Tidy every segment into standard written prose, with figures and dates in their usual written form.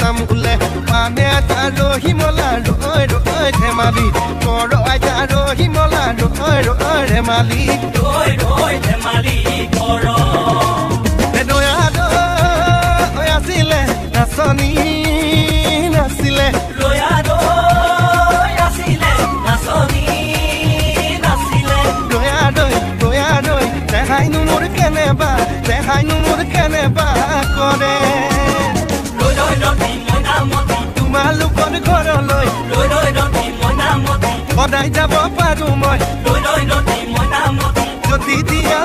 তাম উলে পানে তাৰো হিমলা ৰৈ ৰৈ ধেমালি কৰ আইতাৰো হিমলা ৰৈ ৰৈ ধেমালি ৰৈ ৰৈ ধেমালি কৰ দয়াদো আছিলে নাচনি নাছিলে দয়াদো আছিলে নাচনি নাছিলে দয়াদো দেখাইনো মোৰ কেনেবা কৰে ৰৈ ৰৈ ৰতি মনামতি তোমালোকৰ ঘৰলৈ ৰৈ ৰৈ ৰতি মনামতি সদায় যাব পাৰো মই ৰৈ ৰৈ ৰতি মনামতি যদি দিয়া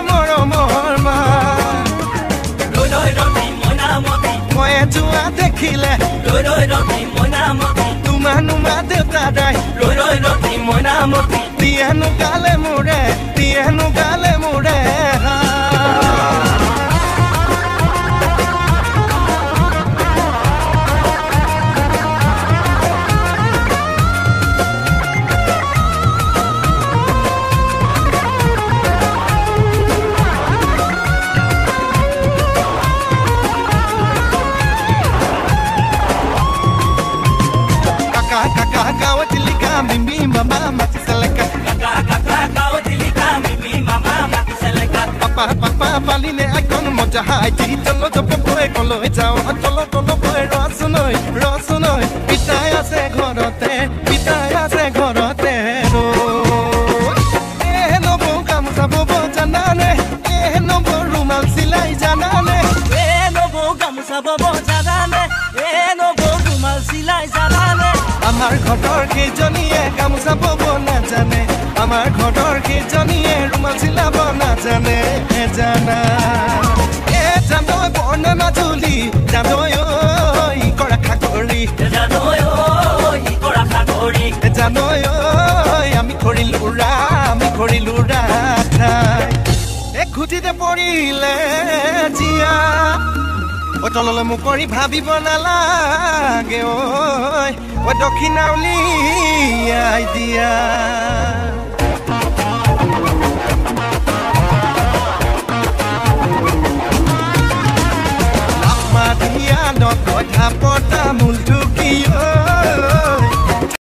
মৰমৰ মা ৰৈ ৰৈ ৰতি মনামতি মই যোৱা দেখিলে ৰৈ ৰৈ ৰতি মনামতি তোমা দেউতা দাই ৰৈ ৰৈ ৰতি মনামতি দিয়ানো গালে মোৰে Kakak kau tilika mimi mama mati seleka kakak kau tilika mimi mama mati seleka papa paline akon moja hai ti chalo jopo boy kolo jao tolo boy rosunoi pitaya se ghorote ro no bo kam sabo janane no bo rumal silai janane no bo kam sabo janane no bo rumal silai janane আমার ঘটৰ কেজনীয়ে গামোচা বব নাজানে আমাৰ ঘটৰ কেজনীয়ে ৰুমাল চিলাব নাজানে জানা জানৈ বৰ্ণ মাজুলী জানৈ ঐ কৰা খাকৰি জানৈ ঐ আমি কৰিলো ৰাখাই খুঁটিতে পৰিলে জিয়া তললৈ মোক কৰি ভাবিব নালাগে ঐ দক্ষিণা উলিয়াই দিয়া